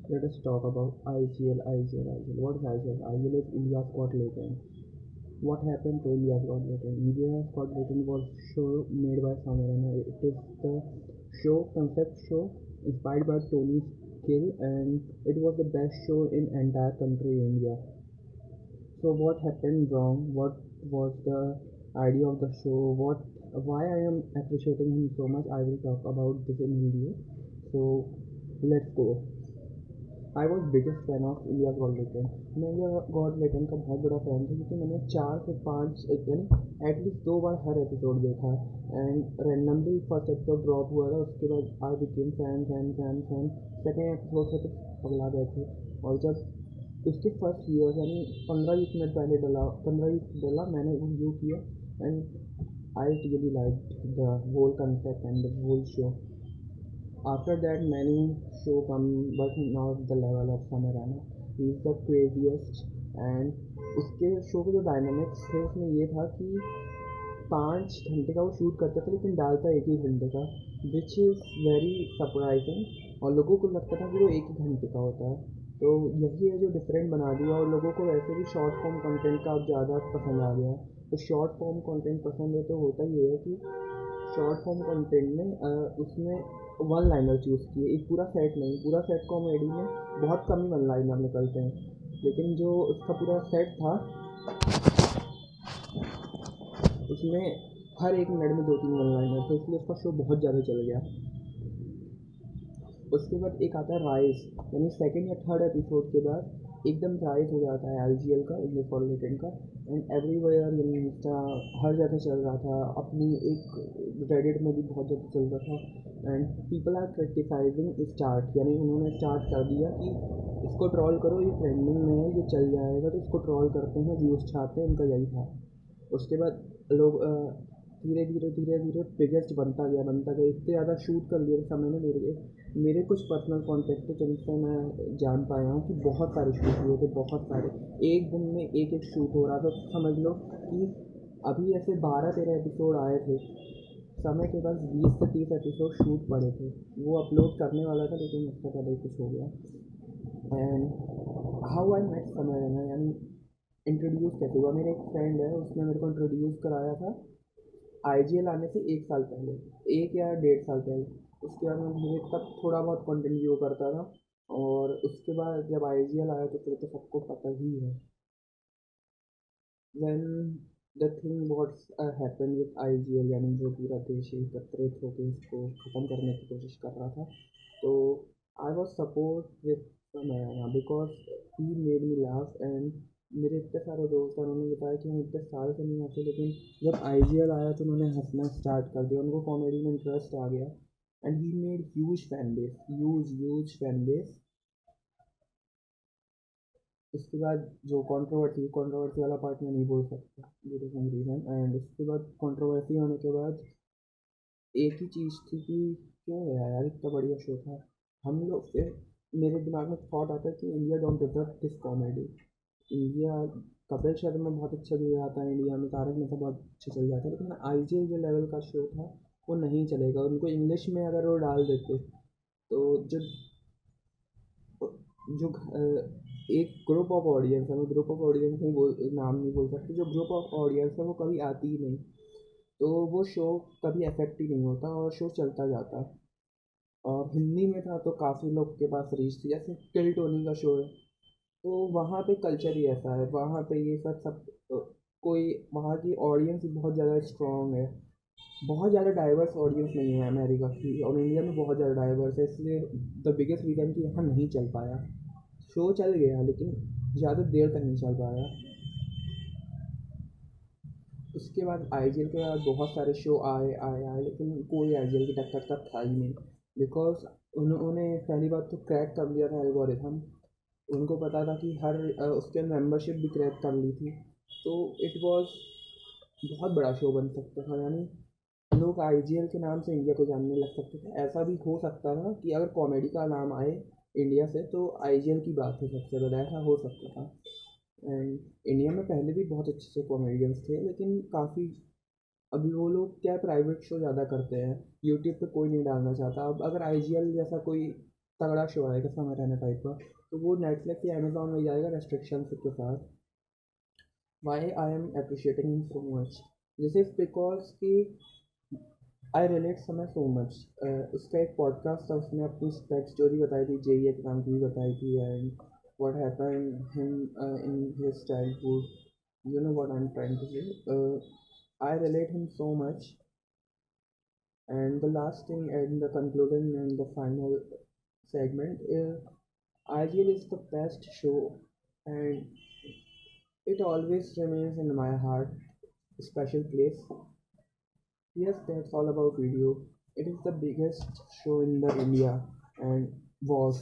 Let us talk about IGL, IGL, IGL. What is IGL? IGL is India's Got Legend. What happened to India's Got Legend? India's Got Legend was show made by Samarana. It is the concept show inspired by Tony's Kill, and it was the best show in entire country India. So what happened wrong? What was the idea of the show? Why I am appreciating him so much? I will talk about this in video. So let's go. I was biggest fan of India got लेटन। मैं India got लेटन का बहुत बड़ा fan था क्योंकि मैंने 4 से 5 यानी एटलीस्ट 2 बार हर एपिसोड देखा है। And randomly first episode drop हुआ था, उसके बाद I became fan fan fan fan. Second episode से तो पगला गए थे। और जब उसके फर्स्ट ईयर यानी 15-20 मिनट पहले डला 15-20 डला मैंने व्यू किया and I really like the whole concept and the whole show. After that, many show come, but not the level of Samarana. He is the craziest, and उसके show के जो dynamics थे उसमें ये था कि 5 घंटे का वो शूट करता था लेकिन डालता एक ही घंटे का, विच इज़ वेरी सरप्राइजिंग। और लोगों को लगता था कि वो एक ही घंटे का होता है। तो यही है जो डिफरेंट बना दिया, और लोगों को वैसे भी शॉर्ट फॉर्म कंटेंट का अब ज़्यादा पसंद आ गया है। तो शॉर्ट फॉर्म कंटेंट पसंद है तो होता ये है कि शॉर्ट फॉर्म कंटेंट में उसमें वन लाइनर चूज़ किए, एक पूरा सेट नहीं। पूरा सेट कॉमेडी में बहुत कम ही वन लाइनर निकलते हैं, लेकिन जो उसका पूरा सेट था उसमें हर एक मिनट में 2-3 वन लाइनर थे, इसलिए उसका शो बहुत ज़्यादा चल गया। उसके बाद एक आता है राइज, यानी सेकेंड या थर्ड एपिसोड के बाद एकदम राइज हो जाता है IGL का, इंडिया फॉर लेटेंट का। एंड एवरीवेयर यानी इंस्टा हर जगह चल रहा था, अपनी एक रेडिट में भी बहुत ज़्यादा चल रहा था। And people are criticising start, यानी उन्होंने स्टार्ट कर दिया कि इसको ट्रॉल करो, ये ट्रेंडिंग में है, ये चल जाएगा, तो इसको ट्रॉल करते हैं, व्यूज़ चाहते हैं, उनका यही था। उसके बाद लोग धीरे धीरे धीरे धीरे बिगेस्ट बनता गया। इतने ज़्यादा शूट कर लिए समय में मेरे कुछ पर्सनल कॉन्टेक्ट थे जिनसे मैं जान पाया हूँ कि बहुत सारे शूट हुए थे, बहुत सारे। एक दिन में एक एक शूट हो रहा था। तो समझ लो कि अभी ऐसे 12-13 एपिसोड आए थे, समय के पास 20 से 30 एपिसोड शूट पड़े थे। वो अपलोड करने वाला था लेकिन उससे पहले ही कुछ हो गया। एंड हाउ आई मेट समय रहना, यानी इंट्रोड्यूस कैसे हुआ, मेरे एक फ्रेंड है उसने मेरे को इंट्रोड्यूस कराया था IGL आने से 1 साल पहले, 1 या 1.5 साल पहले। उसके बाद मैं मुझे तब थोड़ा बहुत कंटेंट व्यू करता था, और उसके बाद जब IGL आया तो फिर तो सबको पता ही है। When the thing what's happen with IGL, यानी जो पूरा देश एकत्रित होकर इसको ख़त्म करने की कोशिश कर रहा था, तो I was support with Ramayana because he made me laugh. And मेरे इतने सारे दोस्त हैं, उन्होंने बताया कि हम इतने साल से नहीं हंसे, लेकिन जब IGL आया तो उन्होंने हंसना स्टार्ट कर दिया, उनको कॉमेडी में इंटरेस्ट आ गया। And he made huge fan base, huge fan base. उसके बाद जो कंट्रोवर्सी वाला पार्ट में नहीं बोल सकता due to some reason. And उसके बाद कंट्रोवर्सी होने के बाद एक ही चीज़ थी कि क्यों गया यार, इतना बढ़िया शो था। हम लोग फिर मेरे दिमाग में थॉट आता है कि India don't deserve this comedy. India Kapil Sharma बहुत अच्छा दे जाता है इंडिया में, तारक मेहता बहुत अच्छा चल जाता है, लेकिन IGL जो लेवल का शो था वो नहीं चलेगा। उनको इंग्लिश में अगर वो डाल देते तो जो जो एक ग्रुप ऑफ ऑडियंस है, मैं ग्रुप ऑफ ऑडियंस नहीं बोल नाम नहीं बोल सकती, जो ग्रुप ऑफ ऑडियंस है वो कभी आती ही नहीं, तो वो शो कभी अफेक्ट ही नहीं होता और शो चलता जाता। और हिंदी में था तो काफ़ी लोग के पास रीच थी, जैसे टिल टोनी का शो है, तो वहाँ पे कल्चर ही ऐसा है, वहाँ पे ये सब सब कोई वहाँ की ऑडियंस बहुत ज़्यादा स्ट्रॉन्ग है। बहुत ज़्यादा डाइवर्स ऑडियंस नहीं है अमेरिका की, और इंडिया में बहुत ज़्यादा डाइवर्स है, इसलिए द बिगेस्ट रीज़न कि यहाँ नहीं चल पाया। शो चल गया लेकिन ज़्यादा देर तक नहीं चल पाया। उसके बाद IGL के बाद बहुत सारे शो आए लेकिन कोई IGL की टक्कर का था ही नहीं, बिकॉज उन्होंने पहली बात तो क्रैक कर लिया था एल्गोरिथम। उनको पता था कि हर उसके मेंबरशिप भी क्रैक कर ली थी, तो इट वाज बहुत बड़ा शो बन सकता था। यानी लोग IGL के नाम से इंडिया को जानने लग सकते थे। ऐसा भी हो सकता था कि अगर कॉमेडी का नाम आए इंडिया से तो IGL की बात हो सबसे पहले, ऐसा हो सकता था। एंड इंडिया में पहले भी बहुत अच्छे से कॉमेडियंस थे, लेकिन काफ़ी अभी वो लोग क्या प्राइवेट शो ज़्यादा करते हैं, यूट्यूब पे कोई नहीं डालना चाहता। अब अगर IGL जैसा कोई तगड़ा शो आएगा समय रहना टाइप का, तो वो नेटफ्लिक्स या अमेजोन में जाएगा रेस्ट्रिक्शन के साथ. Why I am appreciating him so much, this is because कि आई रिलेट समय सो मच. उसका एक पॉडकास्ट था, उसने अपनी बैक स्टोरी बताई थी, जेई एग्जाम की भी बताई थी, and what happen him in his childhood. You know what I'm trying to say. I relate him so much. And the last thing and the conclusion and the final segment is IGL is the best show, and it always remains in my heart a special place. Yes, that's all about video. It is the biggest show in the India and was.